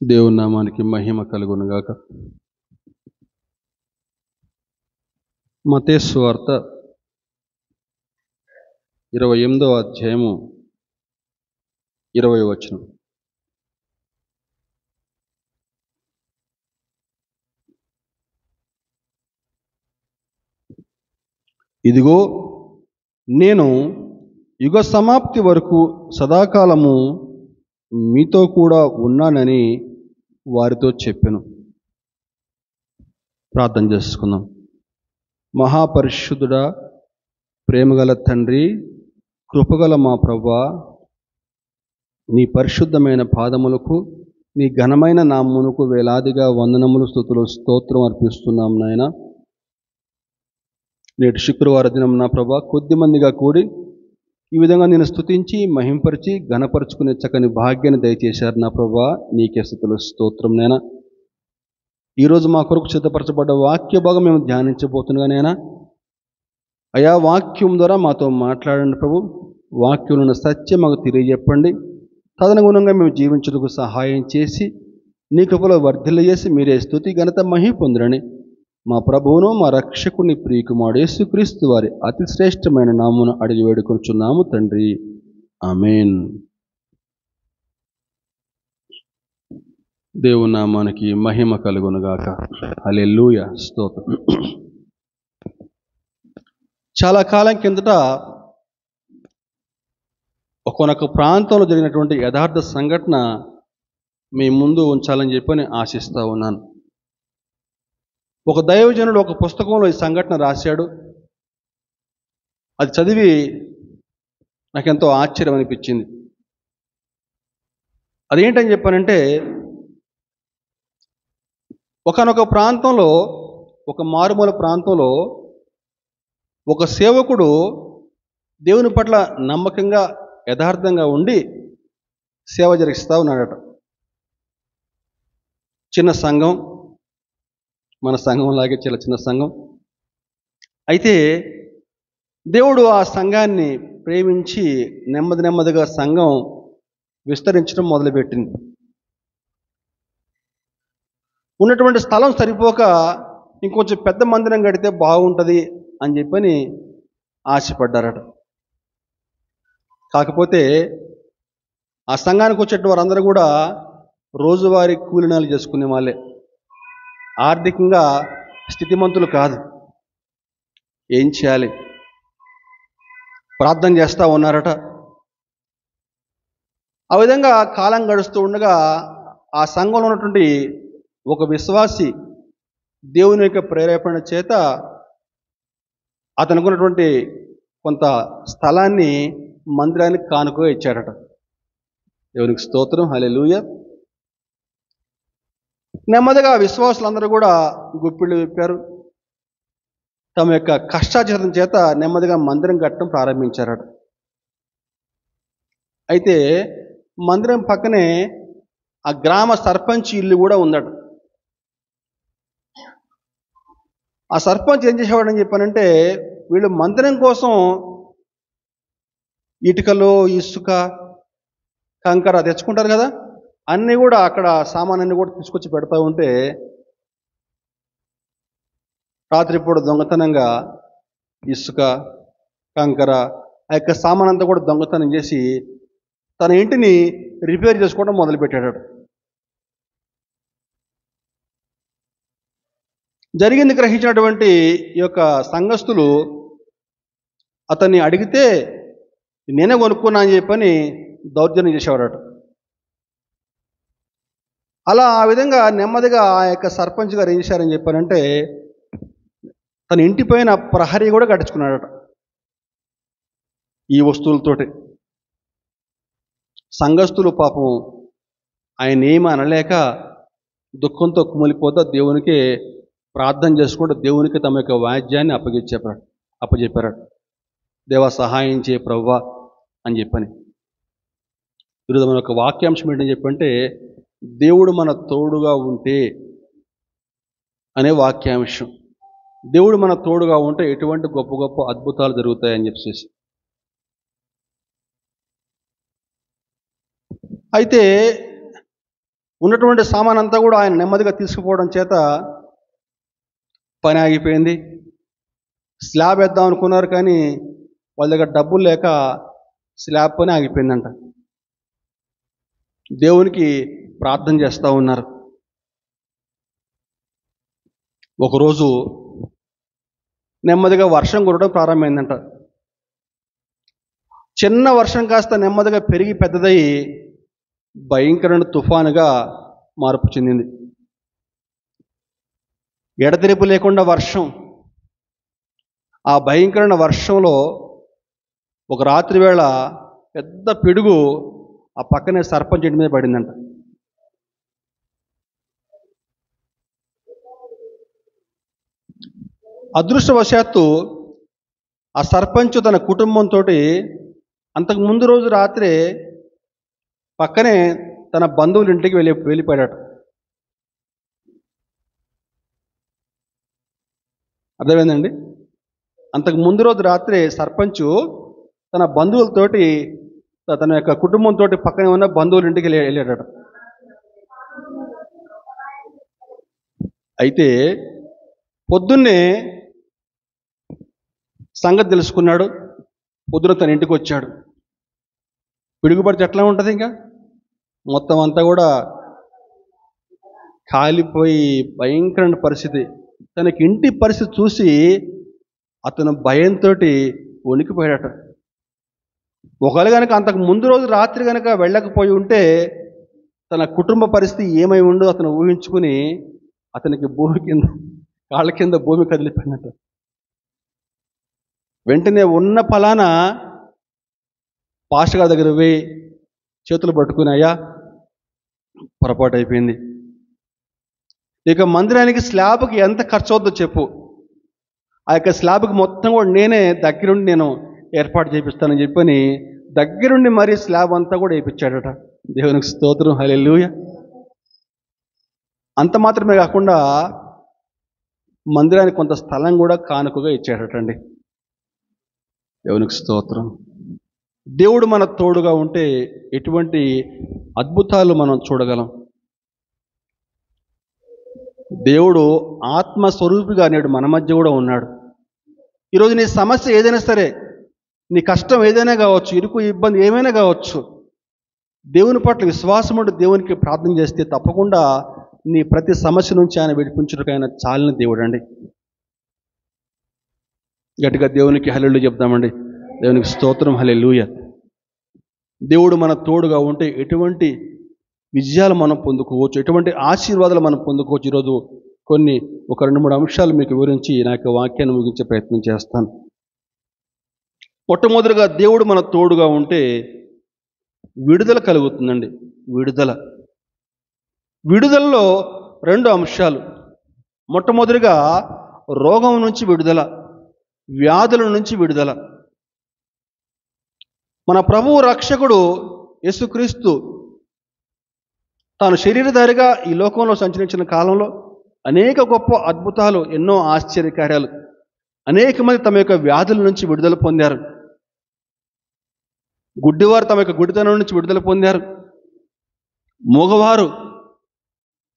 దేవుని నామానికి మహిమ కలుగునుగాక. మత్తయి సువార్త 28వ అధ్యాయము 20వ వచనం. ఇదిగో నేను యుగ సమాప్తి వరకు సదాకాలము మీతో కూడా ఉన్నానని వారితో చెప్పెను. ప్రార్థన చేసుకుందాం. మహాపరిశుద్ధుడా, ప్రేమగల తండ్రి, కృపగల మా ప్రభువా, నీ పరిశుద్ధమైన పాదములకు, నీ ఘనమైన నామమునకు వేలాదిగా వందనములు, స్తుతులు, స్తోత్రం అర్పిస్తున్నాం నాయన. నేటి శుక్రవార దినం నా ప్రభా, కొద్ది మందిగా కూడి ఈ విధంగా నేను స్తుతించి మహింపరిచి ఘనపరుచుకునే చక్కని భాగ్యాన్ని దయచేశారు నా ప్రభా. నీకే స్తుతులు, స్తోత్రం నాయన. ఈరోజు మా కొరకు సిద్ధపరచబడ్డ వాక్య భాగం మేము ధ్యానించబోతున్నానైనా అయా, వాక్యం ద్వారా మాతో మాట్లాడండి ప్రభు. వాక్యంలో సత్యం మాకు తెలియజెప్పండి. తదనుగుణంగా మేము జీవించుటకు సహాయం చేసి నీ కృపలో వర్ధిల్లజేసి మీరే స్తుతి ఘనత మహిమ పొందురని మా ప్రభువును మా రక్షకుని ప్రియకుమారుడు యేసుక్రీస్తు వారి అతి శ్రేష్టమైన నామమును అడిగి వేడుకొనుచున్నాము తండ్రి, ఆమేన్. దేవుని నామానికి మహిమ కలుగునుగాక. హల్లెలూయా, స్తోత్రం. చాలా కాలం కిందట ఒక్కొక్క ప్రాంతంలో జరిగినటువంటి యథార్థ సంఘటన మీ ముందు ఉంచాలని చెప్పని ఆశిస్తూ ఉన్నాను. ఒక దైవజనుడు ఒక పుస్తకంలో ఈ సంఘటన రాశాడు. అది చదివి నాకెంతో ఆశ్చర్యం అనిపించింది. అదేంటని చెప్పానంటే, ఒకానొక ప్రాంతంలో, ఒక మారుమూల ప్రాంతంలో ఒక సేవకుడు దేవుని పట్ల నమ్మకంగా యథార్థంగా ఉండి సేవ జరిగిస్తూ ఉన్నాడట. చిన్న సంఘం, మన సంఘంలాగే చాలా చిన్న సంఘం. అయితే దేవుడు ఆ సంఘాన్ని ప్రేమించి నెమ్మదిగా సంఘం విస్తరించడం మొదలుపెట్టింది. ఉన్నటువంటి స్థలం సరిపోక ఇంకొంచెం పెద్ద మందిరం కడితే బాగుంటుంది అని చెప్పని ఆశపడ్డారట. కాకపోతే ఆ సంఘానికి వచ్చేటువంటి వారందరూ కూడా రోజువారీ కూలినాలు చేసుకునే వాళ్ళే, ఆర్థికంగా స్థితిమంతులు కాదు. ఏం చేయాలి? ప్రార్థన చేస్తూ ఉన్నారట. ఆ విధంగా కాలం గడుస్తూ ఉండగా ఆ సంఘంలో ఉన్నటువంటి ఒక విశ్వాసి దేవుని యొక్క ప్రేరేపణ చేత అతనికి ఉన్నటువంటి కొంత స్థలాన్ని మందిరానికి కానుకగా ఇచ్చాడట. దేవునికి స్తోత్రం, హల్లెలూయా. నెమ్మదిగా విశ్వాసులందరూ కూడా గుప్పిళ్ళు విప్పారు. తమ యొక్క కష్టార్జితం చేత నెమ్మదిగా మందిరం కట్టడం ప్రారంభించారట. అయితే మందిరం పక్కనే ఆ గ్రామ సర్పంచ్ ఇల్లు కూడా ఉందట. ఆ సర్పంచ్ ఏం చేసేవాడని చెప్పానంటే, వీళ్ళు మందిరం కోసం ఇటుకలు, ఇసుక, కంకర తెచ్చుకుంటారు కదా, అన్నీ కూడా అక్కడ సామాన్లన్నీ కూడా తీసుకొచ్చి పెడతా ఉంటే రాత్రిపూట దొంగతనంగా ఇసుక, కంకర, ఆ యొక్క సామాన్ అంతా కూడా దొంగతనం చేసి తన ఇంటిని రిపేర్ చేసుకోవడం మొదలుపెట్టాడు. జరిగింది గ్రహించినటువంటి ఈ యొక్క సంఘస్థులు అతన్ని అడిగితే నేనే కొనుక్కున్నా అని చెప్పని దౌర్జన్యం చేసేవాడట. అలా ఆ విధంగా నెమ్మదిగా ఆ యొక్క సర్పంచ్ గారు ఏం చేశారని చెప్పారంటే, తన ఇంటి పైన ప్రహరీ కూడా కట్టించుకున్నాడట ఈ వస్తువులతోటి. సంఘస్థులు పాపం ఆయన ఏమీ అనలేక దుఃఖంతో కుమిలిపోతా దేవునికి ప్రార్థన చేసుకుంటూ దేవునికి తమ యొక్క వాద్యాన్ని అప్పచెప్పారట. దేవా సహాయం చేయ ప్రభువా అని చెప్పని. ఈరోజు మన యొక్క వాక్యాంశం ఏంటని చెప్పంటే, దేవుడు మన తోడుగా ఉంటే అనే వాక్యాంశం. దేవుడు మన తోడుగా ఉంటే ఎటువంటి గొప్ప గొప్ప అద్భుతాలు జరుగుతాయని చెప్పేసి. అయితే ఉన్నటువంటి సామాన్ అంతా కూడా ఆయన నెమ్మదిగా తీసుకుపోవడం చేత పని ఆగిపోయింది. స్లాబ్ వేద్దాం అనుకున్నారు, కానీ వాళ్ళ దగ్గర డబ్బులు లేక స్లాబ్ పని ఆగిపోయిందంట. దేవునికి ప్రార్థన చేస్తూ ఉన్నారు. ఒకరోజు నెమ్మదిగా వర్షం కురవడం ప్రారంభమైందంట. చిన్న వర్షం కాస్త నెమ్మదిగా పెరిగి పెద్దదై భయంకరమైన తుఫానుగా మార్పు చెందింది. ఎడతెరిపి లేకుండా వర్షం. ఆ భయంకరమైన వర్షంలో ఒక రాత్రి వేళ పెద్ద పిడుగు ఆ పక్కనే సర్పంచ్ ఇంటి మీద పడిందంట. అదృష్టవశాత్తు ఆ సర్పంచ్ తన కుటుంబంతో అంతకు ముందు రోజు రాత్రే పక్కనే తన బంధువుల ఇంటికి వెళ్ళిపోయాడట. అర్థమైందండి? అంతకు ముందు రోజు రాత్రే సర్పంచ్ తన బంధువులతోటి, తన యొక్క కుటుంబంతో పక్కనే ఉన్న బంధువుల ఇంటికి వెళ్ళాడట. అయితే పొద్దున్నే సంగతి తెలుసుకున్నాడు. పొద్దున తన ఇంటికి వచ్చాడు. పిడుగుపడితే ఎట్లా ఉంటుంది? ఇంకా మొత్తం అంతా కూడా కాలిపోయి భయంకరమైన పరిస్థితి. తనకి ఇంటి పరిస్థితి చూసి అతను భయంతో వణికిపోయాడట. ఒకవేళ కనుక అంతకు ముందు రోజు రాత్రి కనుక వెళ్ళకపోయి ఉంటే తన కుటుంబ పరిస్థితి ఏమై ఉందో అతను ఊహించుకుని అతనికి భూమి కింద, కాళ్ళ కింద భూమి కదిలిపోయినట్టు. వెంటనే ఉన్న ఫలానా పాస్టర్ గారి దగ్గర పోయి చేతులు పట్టుకుని, అయ్యా పొరపాటు అయిపోయింది, ఇక మందిరానికి స్లాబ్కి ఎంత ఖర్చు అవుద్దో చెప్పు, ఆ యొక్క స్లాబ్కి మొత్తం కూడా నేనే దగ్గరుండి నేను ఏర్పాటు చేపిస్తానని చెప్పని దగ్గరుండి మరీ స్లాబ్ అంతా కూడా వేయించాడట. దేవునికి స్తోత్రం, హల్లెలూయా. అంత మాత్రమే కాకుండా మందిరానికి కొంత స్థలం కూడా కానుకగా ఇచ్చాడటండి. దేవునికి స్తోత్రం. దేవుడు మన తోడుగా ఉంటే ఎటువంటి అద్భుతాలు మనం చూడగలం. దేవుడు ఆత్మస్వరూపిగా నేడు మన మధ్య కూడా ఉన్నాడు. ఈరోజు నీ సమస్య ఏదైనా సరే, నీ కష్టం ఏదైనా కావచ్చు, ఇరుకు ఇబ్బంది ఏమైనా కావచ్చు, దేవుని పట్ల విశ్వాసం ఉండి దేవునికి ప్రార్థన చేస్తే తప్పకుండా నీ ప్రతి సమస్య నుంచి ఆయన విడిపించుటకు ఆయన చాలిన దేవుడు అండి. గట్టిగా దేవునికి హల్లెలూయా చెప్దామండి. దేవునికి స్తోత్రం, హల్లెలూయా. దేవుడు మన తోడుగా ఉంటే ఎటువంటి విజయాలు మనం పొందుకోవచ్చు, ఎటువంటి ఆశీర్వాదాలు మనం పొందుకోవచ్చు. ఈరోజు ఒక 2-3 అంశాలు మీకు వివరించి నా యొక్క వాక్యాన్ని ముగించే ప్రయత్నం చేస్తాను. మొట్టమొదటిగా దేవుడు మన తోడుగా ఉంటే విడుదల కలుగుతుందండి. విడుదలలో 2 అంశాలు. మొట్టమొదటిగా రోగం నుంచి విడుదల, వ్యాధుల నుంచి విడుదల. మన ప్రభువు రక్షకుడు యేసుక్రీస్తు తాను శరీరధారిగా ఈ లోకంలో సంచరించిన కాలంలో అనేక గొప్ప అద్భుతాలు, ఎన్నో ఆశ్చర్యకార్యాలు, అనేక మంది తమ యొక్క వ్యాధుల నుంచి విడుదల పొందారు. గుడ్డివారు తమ యొక్క గుడితనం నుంచి విడుదల పొందారు. మూగవారు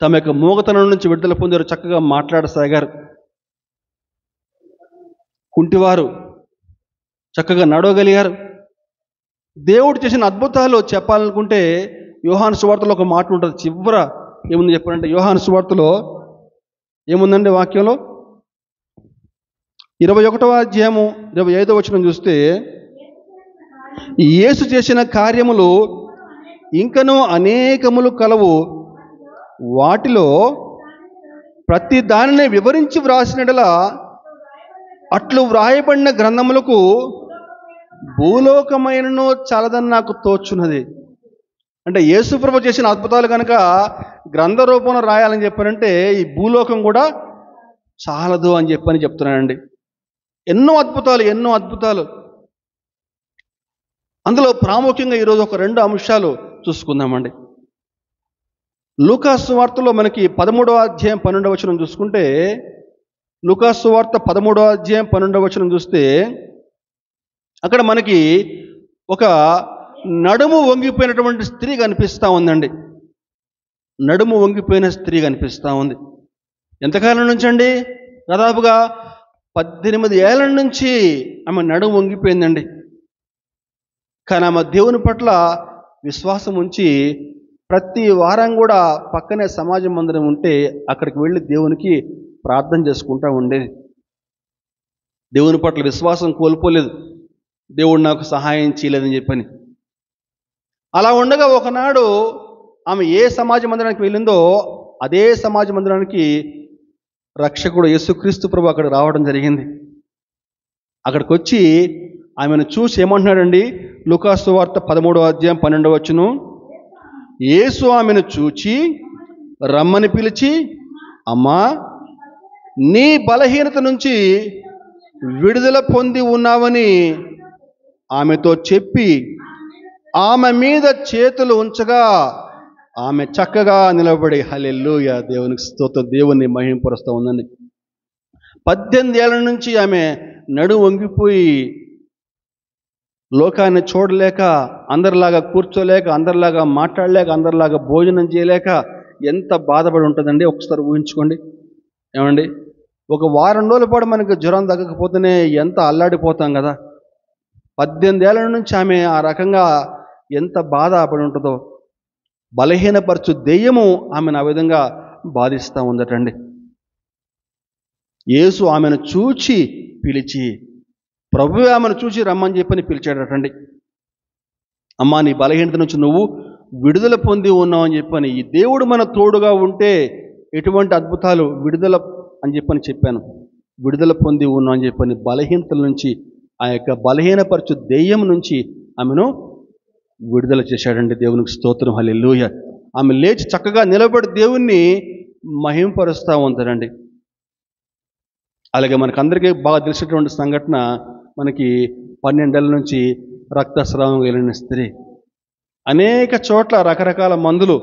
తమ యొక్క మూగతనం నుంచి విడుదల పొందారు, చక్కగా మాట్లాడసాగారు. కుంటివారు చక్కగా నడవగలిగారు. దేవుడు చేసిన అద్భుతాలు చెప్పాలనుకుంటే యోహాను సువార్తలో ఒక మాట ఉంటుంది. చివర ఏముంది చెప్పాలంటే, యోహాను సువార్తలో ఏముందండి వాక్యంలో? 21వ అధ్యాయము 25వ వచనం చూస్తే, యేసు చేసిన కార్యములు ఇంకనూ అనేకములు కలవు, వాటిలో ప్రతి దానిని వివరించి వ్రాసినట్లా అట్లు వ్రాయబడిన గ్రంథములకు భూలోకమైనను చాలదని నాకు తోచున్నది. అంటే యేసుప్రభు చేసిన అద్భుతాలు కనుక గ్రంథ రూపంలో రాయాలని చెప్పారంటే ఈ భూలోకం కూడా చాలదు అని చెప్తున్నానండి. ఎన్నో అద్భుతాలు. అందులో ప్రాముఖ్యంగా ఈరోజు ఒక 2 అంశాలు చూసుకుందామండి. లూకాసు వార్తలో మనకి 13వ అధ్యాయం 12వ వచనం చూసుకుంటే, లూకాసు వార్త 13వ అధ్యాయం 12వ వచనం చూస్తే అక్కడ మనకి ఒక నడుము వంగిపోయినటువంటి స్త్రీ కనిపిస్తూ ఉందండి. నడుము వంగిపోయిన స్త్రీ కనిపిస్తూ ఉంది. ఎంతకాలం నుంచి అండి? దాదాపుగా 18 ఏళ్ల నుంచి ఆమె నడుము వంగిపోయిందండి. కానీ ఆమె దేవుని పట్ల విశ్వాసం ఉంచి ప్రతి వారం కూడా పక్కనే సమాజ మందిరం ఉంటే అక్కడికి వెళ్ళి దేవునికి ప్రార్థన చేసుకుంటూ ఉండేది. దేవుని పట్ల విశ్వాసం కోల్పోలేదు, దేవుడు నాకు సహాయం చేయలేదని చెప్పని. అలా ఉండగా ఒకనాడు ఆమె ఏ సమాజ మందిరానికి వెళ్ళిందో అదే సమాజ మందిరానికి రక్షకుడు యేసుక్రీస్తు ప్రభు అక్కడ రావడం జరిగింది. అక్కడికి వచ్చి ఆమెను చూసి ఏమంటున్నాడండి? లూకా సువార్త 13వ అధ్యాయం 12వ వచనం. యేసు ఆమెను చూచి రమ్మని పిలిచి, అమ్మా, నీ బలహీనత నుంచి విడుదల పొంది ఉన్నావని ఆమెతో చెప్పి ఆమె మీద చేతులు ఉంచగా ఆమె చక్కగా నిలబడి, హల్లెలూయా, దేవునికి స్తోత్రం, దేవుని మహిమపరుస్తూ ఉందండి. 18 ఏళ్ల నుంచి ఆమె నడు వంగిపోయి లోకాన్ని చూడలేక, అందరిలాగా కూర్చోలేక, అందరిలాగా మాట్లాడలేక, అందరిలాగా భోజనం చేయలేక ఎంత బాధపడి ఉంటుందండి. ఒకసారి ఊహించుకోండి. ఏమండి, ఒక వారం రోజుల పాటు మనకు జ్వరం తగ్గకపోతేనే ఎంత అల్లాడిపోతాం కదా. 18 ఏళ్ల నుంచి ఆమె ఆ రకంగా ఎంత బాధపడి ఉంటుందో. బలహీనపరచు దెయ్యము ఆమెను ఆ విధంగా బాధిస్తూ ఉందటండి. యేసు ఆమెను చూచి పిలిచి, ప్రభువే ఆమెను చూసి రమ్మని చెప్పని పిలిచాడటండి. అమ్మా, నీ బలహీనత నుంచి నువ్వు విడుదల పొంది ఉన్నావు అని చెప్పని. ఈ దేవుడు మన తోడుగా ఉంటే ఎటువంటి అద్భుతాలు, విడుదల అని చెప్పని చెప్పాను. విడుదల పొంది ఉన్నావు అని చెప్పని బలహీనతల నుంచి, ఆ యొక్క బలహీనపరచు దెయ్యం నుంచి ఆమెను విడుదల చేశాడండి. దేవునికి స్తోత్రం, హల్లెలూయా. ఆమె లేచి చక్కగా నిలబడి దేవుణ్ణి మహింపరుస్తూ ఉంటారండి. అలాగే మనకందరికీ బాగా తెలిసినటువంటి సంఘటన, మనకి 12 ఏళ్ల నుంచి రక్తస్రావం కలిగిన స్త్రీ. అనేక చోట్ల రకరకాల మందులు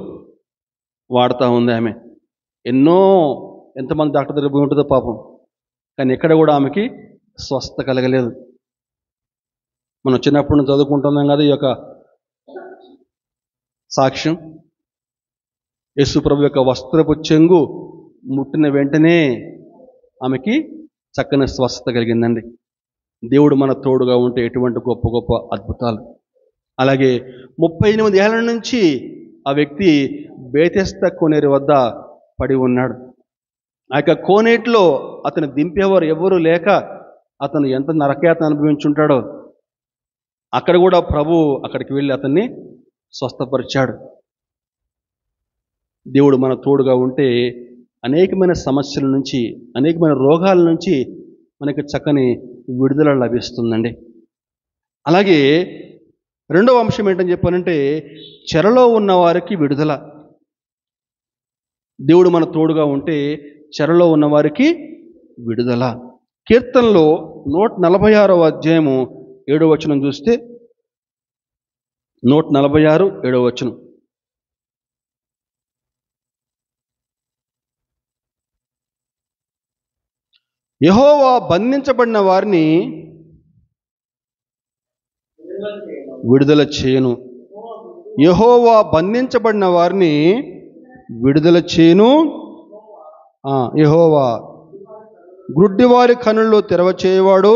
వాడుతూ ఉంది ఆమె. ఎంతమంది డాక్టర్ దగ్గర పోయి ఉంటుందో పాపం, కానీ ఎక్కడ కూడా ఆమెకి స్వస్థత కలగలేదు. మనం చిన్నప్పుడు చదువుకుంటున్నాం కదా ఈ యొక్క సాక్ష్యం. యేసు ప్రభు యొక్క వస్త్రపు చెంగు ముట్టిన వెంటనే ఆమెకి చక్కని స్వస్థత కలిగిందండి. దేవుడు మన తోడుగా ఉంటే ఎటువంటి గొప్ప గొప్ప అద్భుతాలు. అలాగే 38 ఏళ్ల నుంచి ఆ వ్యక్తి బేతెస్దా కోనేరు వద్ద పడి ఉన్నాడు. ఆ యొక్క కోనేటిలో అతను దింపేవారు ఎవరు లేక అతను ఎంత నరకయాతన అనుభవించుంటాడో. అక్కడ కూడా ప్రభు అక్కడికి వెళ్ళి అతన్ని స్వస్థపరిచాడు. దేవుడు మన తోడుగా ఉంటే అనేకమైన సమస్యల నుంచి, అనేకమైన రోగాల నుంచి మనకి చక్కని విడుదల లభిస్తుందండి. అలాగే రెండవ అంశం ఏంటని చెప్పానంటే, చెరలో ఉన్న వారికి విడుదల. దేవుడు మన తోడుగా ఉంటే చెరలో ఉన్న వారికి విడుదల. కీర్తనలో 146వ అధ్యాయము 7వ వచనం చూస్తే, 146 7వ వచనం. యెహోవా బంధించబడిన వారిని విడుదల చేయను. యెహోవా బంధించబడిన వారిని విడుదల చేయను. యెహోవా గ్రుడ్డివారి కనుల్లో తెరవచేయవాడు,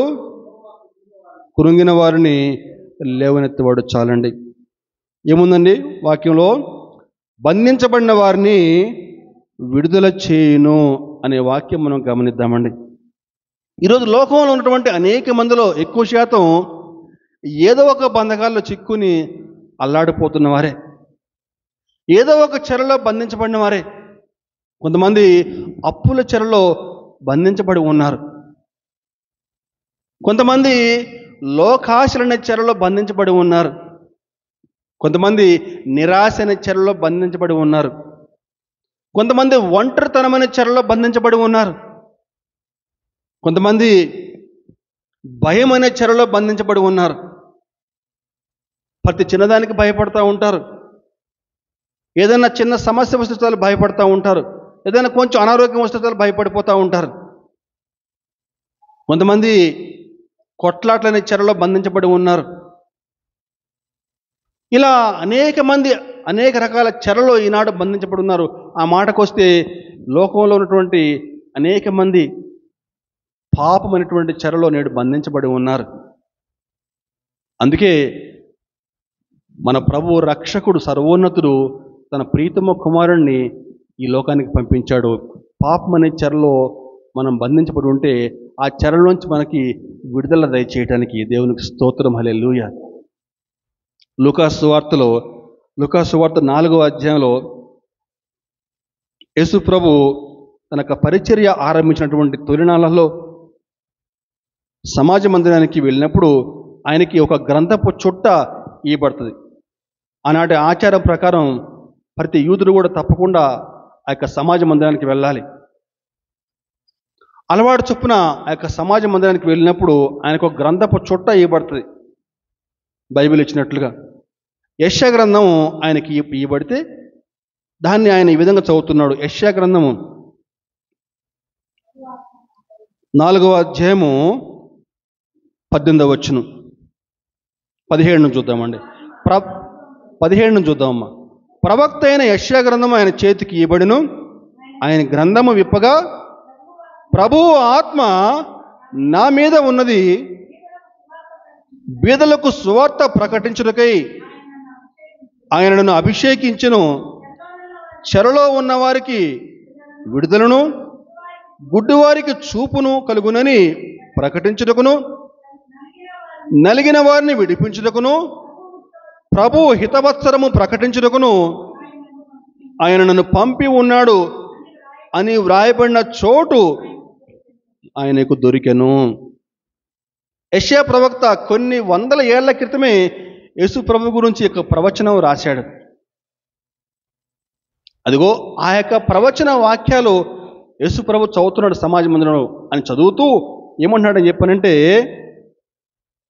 కురుంగిన వారిని లేవనెత్తవాడు. చాలండి. ఏముందండి వాక్యంలో? బంధించబడిన వారిని విడుదల చేయను అనే వాక్యం మనం గమనిద్దామండి. ఈరోజు లోకంలో ఉన్నటువంటి అనేక మందిలో ఎక్కువ శాతం ఏదో ఒక బంధకాల్లో చిక్కుని అల్లాడిపోతున్న వారే, ఏదో ఒక చెరలో బంధించబడిన వారే. కొంతమంది అప్పుల చెరలో బంధించబడి ఉన్నారు. కొంతమంది లోకాశలనే చెరలో బంధించబడి ఉన్నారు. కొంతమంది నిరాశ అనే చెరలో బంధించబడి ఉన్నారు. కొంతమంది ఒంటరితనమైన చెరలో బంధించబడి ఉన్నారు. కొంతమంది భయం అనే చెరలో బంధించబడి ఉన్నారు. ప్రతి చిన్నదానికి భయపడుతూ ఉంటారు. ఏదైనా చిన్న సమస్య వస్తే భయపడుతూ ఉంటారు. ఏదైనా కొంచెం అనారోగ్యం వస్తే భయపడిపోతూ ఉంటారు. కొంతమంది కొట్లాట్లనే చెరలో బంధించబడి ఉన్నారు. ఇలా అనేక మంది అనేక రకాల చెరలో ఈనాడు బంధించబడి ఉన్నారు. ఆ మాటకొస్తే లోకంలో ఉన్నటువంటి అనేక మంది పాపమైనటువంటి చెరలో నేడు బంధించబడి ఉన్నారు. అందుకే మన ప్రభు రక్షకుడు సర్వోన్నతుడు తన ప్రీతమ కుమారుణ్ణి ఈ లోకానికి పంపించాడు. పాపం అనే చెరలో మనం బంధించబడి ఉంటే ఆ చెరలోంచి మనకి విడుదల దయచేయడానికి దేవునికి స్తోత్రం. హల్లెలూయా. లూకాసు సువార్త 4వ అధ్యాయంలో యేసు ప్రభు తన యొక్క పరిచర్య ఆరంభించినటువంటి తొలినాళ్ళలో సమాజ మందిరానికి వెళ్ళినప్పుడు ఆయనకి ఒక గ్రంథపు చుట్ట ఇవ్వబడుతుంది. ఆనాటి ఆచారం ప్రకారం ప్రతి యూదుడు కూడా తప్పకుండా ఆ యొక్క సమాజ మందిరానికి వెళ్ళాలి. అలవాటు చొప్పున ఆ యొక్క సమాజ మందిరానికి వెళ్ళినప్పుడు ఆయనకు ఒక గ్రంథపు చుట్ట ఇవ్వబడుతుంది. బైబిల్ ఇచ్చినట్లుగా యెషయా గ్రంథం ఆయనకి ఇవ్వబడితే దాన్ని ఆయన ఈ విధంగా చదువుతున్నాడు. యెషయా గ్రంథము 4వ అధ్యాయము 18వ వచనం 17 నుంచి చూద్దామండి. 17 నుంచి చూద్దామమ్మా. ప్రవక్త అయిన యెషయా గ్రంథము ఆయన చేతికి ఇవ్వబడిను. ఆయన గ్రంథము విప్పగా ప్రభువు ఆత్మ నా మీద ఉన్నది, బీదలకు సువార్త ప్రకటించుటకై ఆయన నన్ను అభిషేకించెను. చెరలో ఉన్న వారికి విడుదలను, గుడ్డివారికి చూపును కలుగునని ప్రకటించుటకును, నలిగిన వారిని విడిపించుటకును, ప్రభువు హితవత్సరము ప్రకటించుటకును ఆయన నన్ను పంపి ఉన్నాడు అని వ్రాయబడిన చోటు ఆయనకు దొరికెను. యెషయా ప్రవక్త కొన్ని వందల ఏళ్ల క్రితమే యేసు ప్రభు గురించి ఒక ప్రవచనం రాశాడు. అదిగో ఆ యొక్క ప్రవచన వాక్యాలు యేసు ప్రభు చదువుతున్నాడు సమాజ మందిరంలో అని చదువుతూ ఏమంటున్నాడని చెప్పానంటే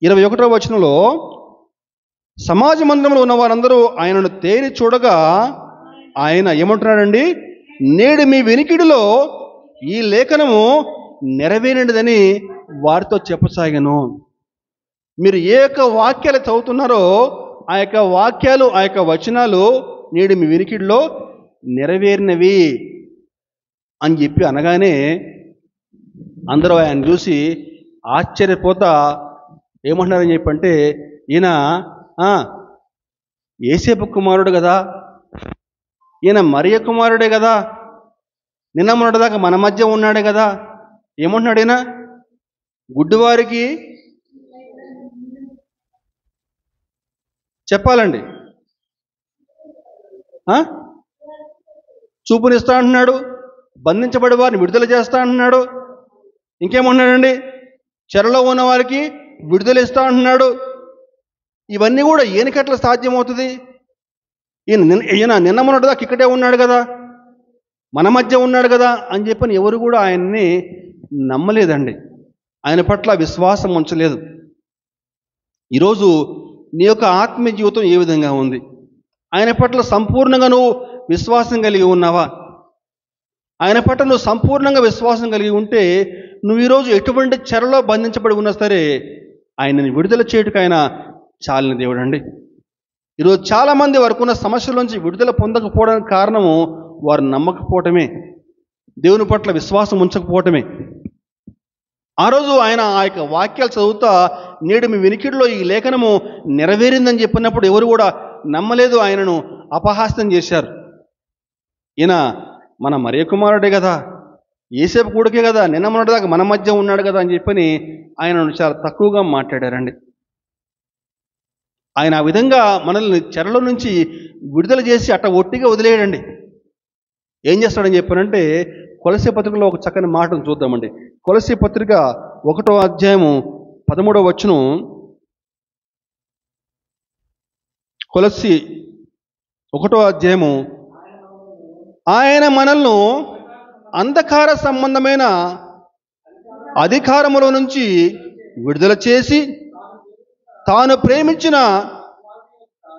21వ వచనంలో సమాజ మందిరంలో ఉన్న వారందరూ ఆయనను తేరి చూడగా ఆయన ఏమంటున్నాడండి, నేడు మీ వినికిడిలో ఈ లేఖనము నెరవేరినదని వారితో చెప్పసాగాను. మీరు ఏ యొక్క వాక్యాలు చదువుతున్నారో ఆ యొక్క వాక్యాలు, ఆ యొక్క వచనాలు నేడు మీ వినికిడిలో నెరవేరినవి అని చెప్పి అనగానే అందరూ ఆయన చూసి ఆశ్చర్యపోతా ఏమంటున్నారని చెప్పంటే, ఈయన యేసేపు కుమారుడు కదా, ఈయన మరియ కుమారుడే కదా, నిన్న మొన్నటిదాకా మన మధ్య ఉన్నాడే కదా. ఏమంటున్నాడు ఈయన? గుడ్డివారికి చెప్పాలండి, చూపునిస్తా అంటున్నాడు, బంధించబడి వారిని విడుదల చేస్తా అంటున్నాడు. ఇంకేమంటున్నాడండి? చెరలో ఉన్న వారికి విడుదల ఇస్తా అంటున్నాడు. ఇవన్నీ కూడా ఈయనకట్లా సాధ్యమవుతుంది? ఈయన నిన్న మొన్నటిదాకా ఇక్కడే ఉన్నాడు కదా, మన మధ్య ఉన్నాడు కదా అని చెప్పని ఎవరు కూడా ఆయన్ని నమ్మలేదండి. ఆయన పట్ల విశ్వాసం ఉంచలేదు. ఈరోజు నీ యొక్క ఆత్మీయ జీవితం ఏ విధంగా ఉంది? ఆయన పట్ల సంపూర్ణంగా నువ్వు విశ్వాసం కలిగి ఉన్నావా? ఆయన పట్ల నువ్వు సంపూర్ణంగా విశ్వాసం కలిగి ఉంటే నువ్వు ఈరోజు ఎటువంటి చెరలో బంధించబడి ఉన్నా సరే ఆయనని విడుదల చేయుటకు ఆయన చాలిన దేవుడు అండి. ఈరోజు చాలామంది వారికి ఉన్న సమస్యల నుంచి విడుదల పొందకపోవడానికి కారణము వారు నమ్మకపోవటమే, దేవుని పట్ల విశ్వాసం ఉంచకపోవటమే. ఆ రోజు ఆయన ఆ యొక్క వాక్యాలు చదువుతా నేడు మీ వినికిడిలో ఈ లేఖనము నెరవేరిందని చెప్పినప్పుడు ఎవరు కూడా నమ్మలేదు, ఆయనను అపహాస్యం చేశారు. ఈయన మన మరియ కుమారుడే కదా, యేసేపు కొడుకే కదా, నిన్న మొన్నటిదాకా మన మధ్య ఉన్నాడు కదా అని చెప్పని ఆయనను చాలా తక్కువగా మాట్లాడారండి. ఆయన ఆ విధంగా మనల్ని చెరలో నుంచి విడుదల చేసి అట్ట ఒట్టిగా వదిలేయడండి. ఏం చేస్తాడని చెప్పానంటే కొలస్సీ పత్రికలో ఒక చక్కని మాటను చూద్దామండి. కొలస్సీ పత్రిక 1వ అధ్యాయము 13వ వచనం. కొలస్సీ 1వ అధ్యాయము, ఆయన మనల్ని అంధకార సంబంధమైన అధికారముల నుంచి విడుదల చేసి తాను ప్రేమించిన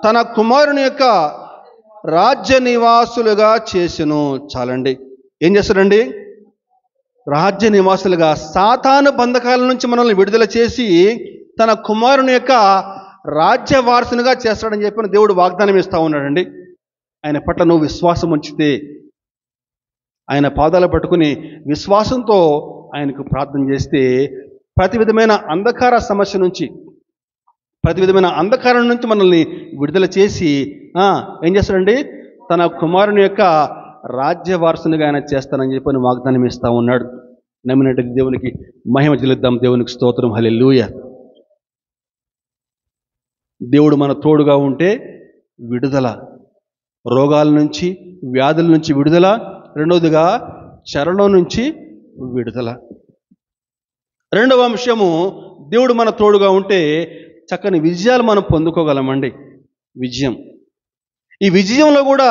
తన కుమారుని యొక్క రాజ్య నివాసులుగా చేసెను. చాలండి. ఏం చేస్తాడండి? రాజ్య నివాసులుగా, సాతాను బంధకాల నుంచి మనల్ని విడుదల చేసి తన కుమారుని యొక్క రాజ్య వారసునిగా చేస్తాడని చెప్పిన దేవుడు వాగ్దానం ఇస్తూ ఉన్నాడండి. ఆయన పట్ల నువ్వు విశ్వాసం ఉంచితే, ఆయన పాదాలు పట్టుకుని విశ్వాసంతో ఆయనకు ప్రార్థన చేస్తే ప్రతి విధమైన అంధకార సమస్య నుంచి, ప్రతి విధమైన అంధకారం నుంచి మనల్ని విడుదల చేసి ఏం చేస్తాడండి, తన కుమారుని యొక్క రాజ్య వారసునిగా ఆయన చేస్తానని చెప్పని వాగ్దానం ఇస్తా ఉన్నాడు. నమ్మినట్టు దేవునికి మహిమ చెల్లిద్దాం. దేవునికి స్తోత్రం. హల్లెలూయా. దేవుడు మన తోడుగా ఉంటే విడుదల, రోగాల నుంచి, వ్యాధుల నుంచి విడుదల. రెండవదిగా చెరలో నుంచి విడుదల. రెండవ అంశము, దేవుడు మన తోడుగా ఉంటే చక్కని విజయాలు మనం పొందుకోగలమండి. విజయం. ఈ విజయంలో కూడా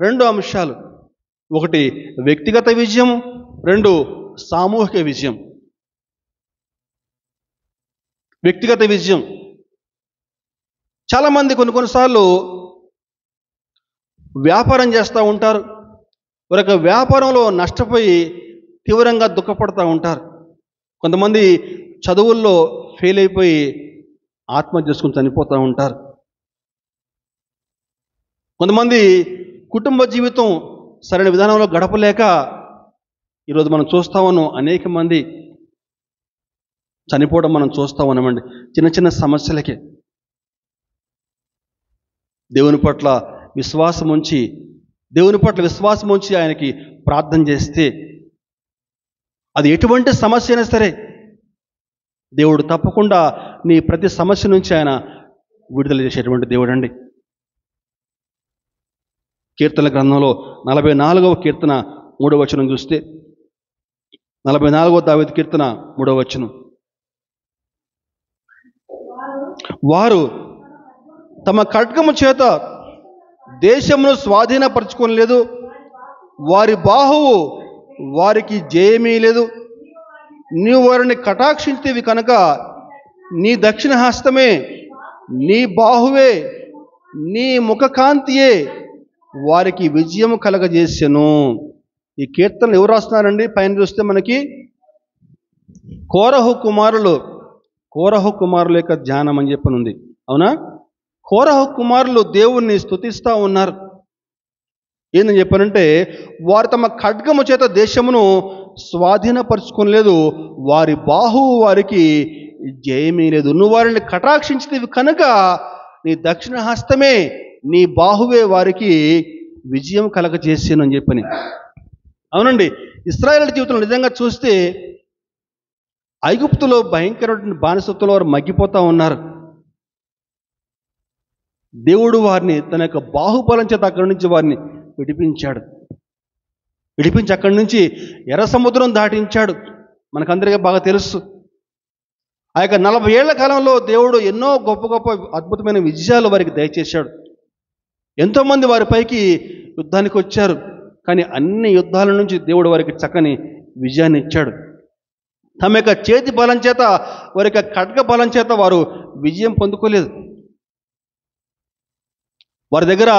రెండు అంశాలు, ఒకటి వ్యక్తిగత విజయం, రెండు సామూహిక విజయం. వ్యక్తిగత విజయం. చాలామంది కొన్నిసార్లు వ్యాపారం చేస్తూ ఉంటారు. ఒక వ్యాపారంలో నష్టపోయి తీవ్రంగా దుఃఖపడుతూ ఉంటారు. కొంతమంది చదువుల్లో ఫెయిల్ అయిపోయి ఆత్మహత్య చేసుకుని చనిపోతూ ఉంటారు. కొంతమంది కుటుంబ జీవితం సరైన విధానంలో గడపలేక ఈరోజు మనం చూస్తూ ఉన్నాం, అనేక మంది చనిపోవడం మనం చూస్తూ ఉన్నామండి, చిన్న చిన్న సమస్యలకే. దేవుని పట్ల విశ్వాసం ఉంచి ఆయనకి ప్రార్థన చేస్తే, అది ఎటువంటి సమస్య అయినా సరే దేవుడు తప్పకుండా నీ ప్రతి సమస్య నుంచి ఆయన విడుదల చేసేటువంటి దేవుడు అండి. కీర్తన గ్రంథంలో 44వ కీర్తన 3వ వచనం చూస్తే, 44వ దావీదు కీర్తన 3వ వచనం, వారు తమ ఖడ్గము చేత దేశమును స్వాధీనపరచుకోలేదు, వారి బాహువు వారికి జయమీ లేదు. నీవు వారిని కటాక్షించేవి కనుక నీ దక్షిణ హస్తమే, నీ బాహువే, నీ ముఖకాంతియే వారికి విజయము కలగజేసెను. ఈ కీర్తనలు ఎవరు రాస్తున్నారండి? పైన చూస్తే మనకి కోరహు కుమారుల యొక్క ధ్యానం అని చెప్పనుంది. అవునా? కోరహు కుమారులు దేవుణ్ణి స్తుతిస్తూ ఉన్నారు. ఏందని చెప్పానంటే, వారు తమ ఖడ్గము చేత దేశమును స్వాధీనపరుచుకోలేదు, వారి బాహువు వారికి జయమీ లేదు. నువ్వు వారిని కటాక్షించినవి కనుక నీ దక్షిణ హస్తమే, నీ బాహువే వారికి విజయం కలగజేసాను అని చెప్పని. అవునండి, ఇశ్రాయేలు జీవితంలో నిజంగా చూస్తే ఐగుప్తులో భయంకరమైన బానిసత్వంలో వారు మగ్గిపోతూ ఉన్నారు. దేవుడు వారిని తన యొక్క బాహుబలం చేత అక్కడి నుంచి వారిని విడిపించి అక్కడి నుంచి ఎర్ర సముద్రం దాటించాడు. మనకందరికీ బాగా తెలుసు. ఆ యొక్క 40 ఏళ్ల కాలంలో దేవుడు ఎన్నో గొప్ప గొప్ప అద్భుతమైన విజయాలు వారికి దయచేశాడు. ఎంతోమంది వారిపైకి యుద్ధానికి వచ్చారు, కానీ అన్ని యుద్ధాల నుంచి దేవుడు వారికి చక్కని విజయాన్ని ఇచ్చాడు. తమ యొక్క చేతి బలం చేత, వారి యొక్క ఖడ్గ బలం చేత వారు విజయం పొందుకోలేదు. వారి దగ్గర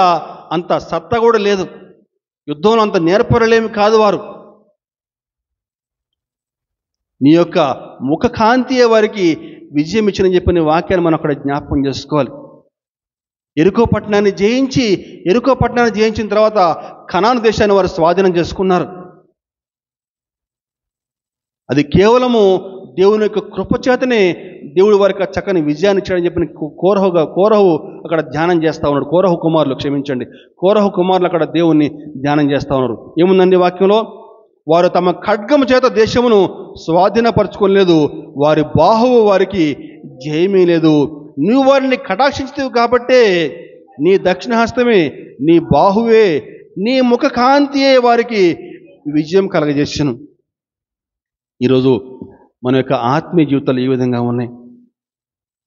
అంత సత్తా కూడా లేదు, యుద్ధంలో అంత నేర్పరలేమి కాదు వారు. నీ యొక్క ముఖ కాంతియే వారికి విజయం ఇచ్చిందని చెప్పిన వాక్యాన్ని మనం అక్కడ జ్ఞాపకం చేసుకోవాలి. ఎరికో పట్టణాన్ని జయించిన తర్వాత కనాను దేశాన్ని వారు స్వాధీనం చేసుకున్నారు. అది కేవలము దేవుని యొక్క కృపచేతనే దేవుడు వారికి చక్కని విజయాన్ని ఇచ్చాడని చెప్పిన కోరహు అక్కడ ధ్యానం చేస్తూ ఉన్నాడు. కోరహు కుమారులు అక్కడ దేవుణ్ణి ధ్యానం చేస్తూ ఉన్నారు. ఏముందండి వాక్యంలో? వారు తమ ఖడ్గము చేత దేశమును స్వాధీనపరచుకోలేదు, వారి బాహువు వారికి జయమీ లేదు. నువ్వు వారిని కటాక్షించవు కాబట్టే నీ దక్షిణ హస్తమే, నీ బాహువే, నీ ముఖ కాంతియే వారికి విజయం కలగజేసెను. ఈరోజు మన యొక్క ఆత్మీయ జీవితాలు ఈ విధంగా ఉన్నాయి.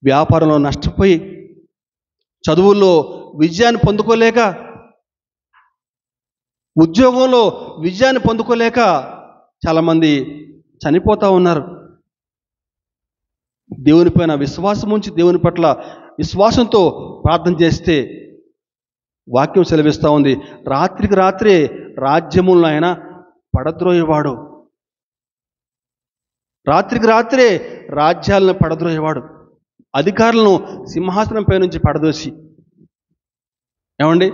వ్యాపారంలో నష్టపోయి, చదువుల్లో విజయాన్ని పొందుకోలేక, ఉద్యోగంలో విజయాన్ని పొందుకోలేక చాలామంది చనిపోతూ ఉన్నారు. దేవుని పైన విశ్వాసం ఉంచి, దేవుని పట్ల విశ్వాసంతో ప్రార్థన చేస్తే వాక్యం సెలవిస్తూ ఉంది, రాత్రికి రాత్రే రాజ్యములను ఆయన పడద్రోయేవాడు. రాత్రికి రాత్రే రాజ్యాలను పడద్రోయేవాడు, అధికారులను సింహాసనంపై నుంచి పడదోసి. ఏమండి,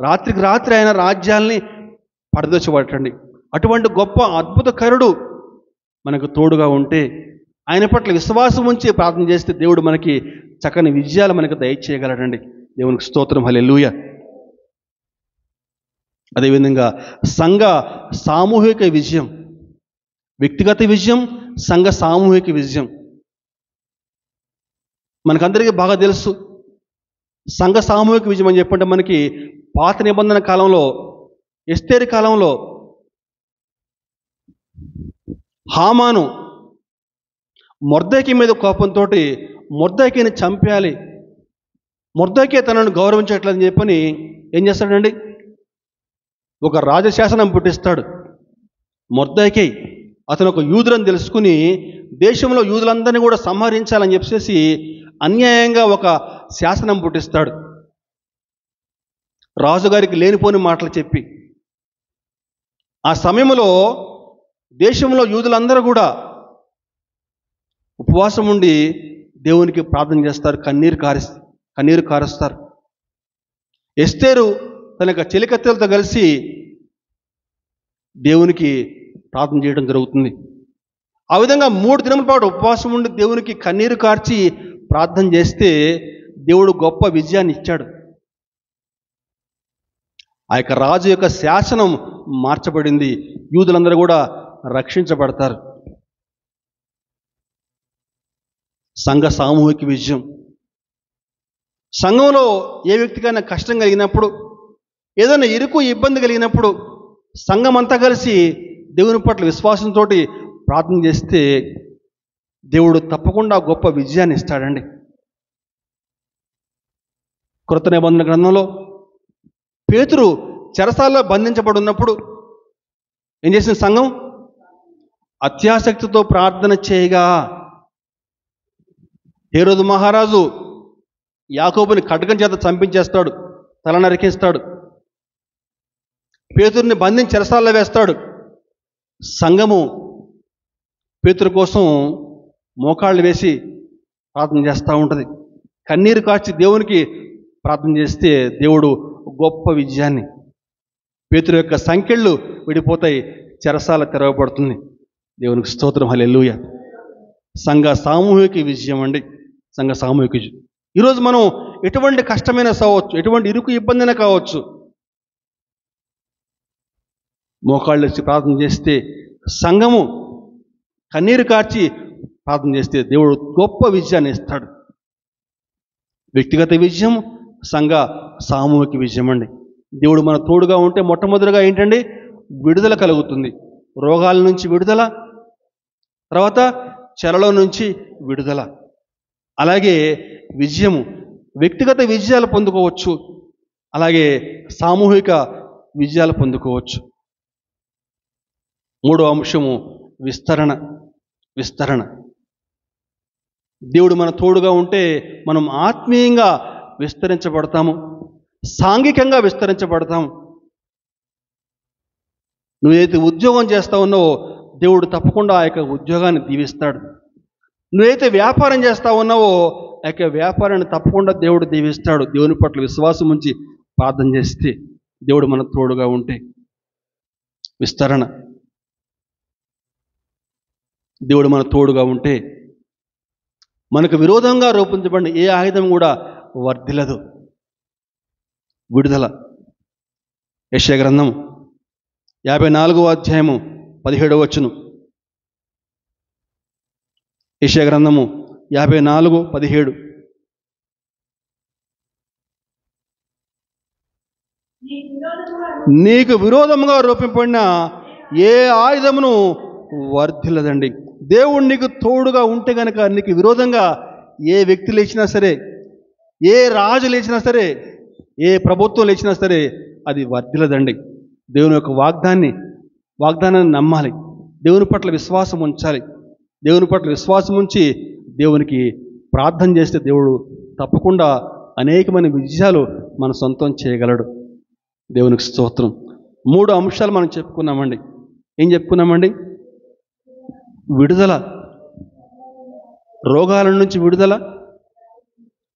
రాత్రికి రాత్రి ఆయన రాజ్యాల్ని పడదోచబట్టండి. అటువంటి గొప్ప అద్భుతకరుడు మనకు తోడుగా ఉంటే, ఆయన పట్ల విశ్వాసం ఉంచి ప్రార్థన చేస్తే దేవుడు మనకి చక్కని విజయాలు మనకు దయచేయగలడండి. దేవునికి స్తోత్రం, హల్లెలూయా. అదేవిధంగా సంఘ సామూహిక విజయం, వ్యక్తిగత విజయం, సంఘ సామూహిక విజయం. మనకందరికీ బాగా తెలుసు సంఘ సామూహిక విజయం అని చెప్పంటే, మనకి పాత నిబంధన కాలంలో, ఎస్తేరు కాలంలో హామాను మొర్దెకై మీద కోపంతో మొర్దెకైని చంపేయాలి, మొర్దెకై తనను గౌరవించట్లేదని చెప్పని ఏం చేస్తాడండి, ఒక రాజశాసనం పుట్టిస్తాడు. మొర్దెకై అతను ఒక యూదులని తెలుసుకుని దేశంలో యూదులందరినీ కూడా సంహరించాలని చెప్పేసి అన్యాయంగా ఒక శాసనం పుట్టిస్తాడు. రాజుగారికి లేనిపోని మాటలు చెప్పి, ఆ సమయంలో దేశంలో యూదులందరూ కూడా ఉపవాసం ఉండి దేవునికి ప్రార్థన చేస్తారు, కన్నీరు కారుస్తారు. ఎస్తేరు తన యొక్క చెలికత్తెలతో కలిసి దేవునికి ప్రార్థన చేయడం జరుగుతుంది. ఆ విధంగా 3 దినముల పాటు ఉపవాసం ఉండి దేవునికి కన్నీరు కార్చి ప్రార్థన చేస్తే దేవుడు గొప్ప విజయాన్ని ఇచ్చాడు. ఆ యొక్క రాజు యొక్క శాసనం మార్చబడింది, యూదులందరూ కూడా రక్షించబడతారు. సంఘ సామూహిక విజయం. సంఘంలో ఏ వ్యక్తికైనా కష్టం కలిగినప్పుడు, ఏదైనా ఇరుకు ఇబ్బంది కలిగినప్పుడు సంఘం అంతా కలిసి దేవుని పట్ల విశ్వాసంతో ప్రార్థన చేస్తే దేవుడు తప్పకుండా గొప్ప విజయాన్ని ఇస్తాడండి. క్రొత్త నిబంధన గ్రంథంలో పేతురు చెరసాలలో బంధించబడి ఉన్నప్పుడు ఏం చేసిన సంఘం? అత్యాసక్తితో ప్రార్థన చేయగా హేరోదు మహారాజు యాకోబుని ఖడ్గం చేత చంపించేస్తాడు, తల నరికేస్తాడు, పేతురుని బంధించి చెరసాలలో వేస్తాడు. సంఘము పేతురు కోసం మోకాళ్ళు వేసి ప్రార్థన చేస్తూ ఉంటుంది. కన్నీరు కార్చి దేవునికి ప్రార్థన చేస్తే దేవుడు గొప్ప విజయాన్ని, పేతురు యొక్క సంకెళ్ళు విడిపోతాయి, చెరసాల తెరవబడుతుంది. దేవునికి స్తోత్రం, హల్లెలూయా. సంఘ సామూహిక విజయం అండి, సంఘ సామూహిక విజయం. ఈరోజు మనం ఎటువంటి కష్టమైనా కావచ్చు, ఎటువంటి ఇరుకు ఇబ్బందినా కావచ్చు, మోకాళ్ళు వచ్చి ప్రార్థన చేస్తే, సంఘము కన్నీరు కార్చి ప్రార్థన చేస్తే దేవుడు గొప్ప విజయాన్ని ఇస్తాడు. వ్యక్తిగత విజయం, సంఘ సామూహిక విజయం అండి. దేవుడు మన తోడుగా ఉంటే మొట్టమొదటిగా ఏంటండి? విడుదల కలుగుతుంది. రోగాల నుంచి విడుదల, తర్వాత చెరలో నుంచి విడుదల. అలాగే విజయము, వ్యక్తిగత విజయాలు పొందుకోవచ్చు, అలాగే సామూహిక విజయాలు పొందుకోవచ్చు. 3వ అంశము విస్తరణ. దేవుడు మన తోడుగా ఉంటే మనం ఆత్మీయంగా విస్తరించబడతాము, సాంఘికంగా విస్తరించబడతాము. నువ్వైతే ఉద్యోగం చేస్తా ఉన్నావో దేవుడు తప్పకుండా ఆ యొక్క ఉద్యోగాన్ని దీవిస్తాడు. నువ్వైతే వ్యాపారం చేస్తా ఉన్నావో ఆ యొక్క వ్యాపారాన్ని తప్పకుండా దేవుడు దీవిస్తాడు. దేవుని పట్ల విశ్వాసం ఉంచి ప్రార్థన చేస్తే, దేవుడు మన తోడుగా ఉంటే. విస్తరణ. దేవుడు మన తోడుగా ఉంటే మనకు విరోధంగా రూపొందించబడిన ఏ ఆయుధం కూడా వర్ధిల్లదు. విడుదల. యెషయా గ్రంథం 54వ అధ్యాయము 17వ వచనం. యెషయా గ్రంథము 54:17. నీకు విరోధముగా రూపింపబడిన ఏ ఆయుధమును వర్ధిల్లదండి. దేవుడు నీకు తోడుగా ఉంటే కనుక నీకు విరోధంగా ఏ వ్యక్తి లేచినా సరే, ఏ రాజు లేచినా సరే, ఏ ప్రభుత్వం లేచినా సరే అది వర్ధిల్లదండి. దేవుని యొక్క వాగ్దానాన్ని నమ్మాలి, దేవుని పట్ల విశ్వాసం ఉంచాలి. దేవుని పట్ల విశ్వాసం ఉంచి దేవునికి ప్రార్థన చేస్తే దేవుడు తప్పకుండా అనేకమైన విజయాలు మన సొంతం చేయగలడు. దేవునికి స్తోత్రం. 3 అంశాలు మనం చెప్పుకున్నామండి. ఏం చెప్పుకున్నామండి? విడుదల, రోగాల నుంచి విడుదల,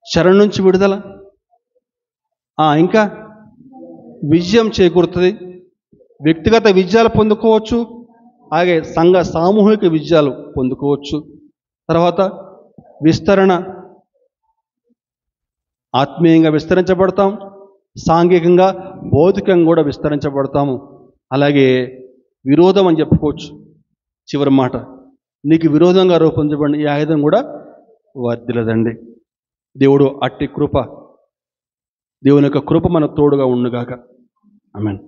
చెర నుంచి విడుదల, ఇంకా విజయం చేకూరుతుంది. వ్యక్తిగత విజయాలు పొందుకోవచ్చు, అలాగే సంఘ సామూహిక విజయాలు పొందుకోవచ్చు. తర్వాత విస్తరణ, ఆత్మీయంగా విస్తరించబడతాం, సాంఘికంగా భౌతికంగా కూడా విస్తరించబడతాము. అలాగే విరోధం అని చెప్పుకోవచ్చు. చివరి మాట, నీకు విరోధంగా రూపొందించబడిన ఈ ఆయుధం కూడా వర్ధిల్లదండి. దేవుడు అట్టి కృప, దేవుని యొక్క కృప మనకు తోడుగా ఉండుగాక. ఆమేన్.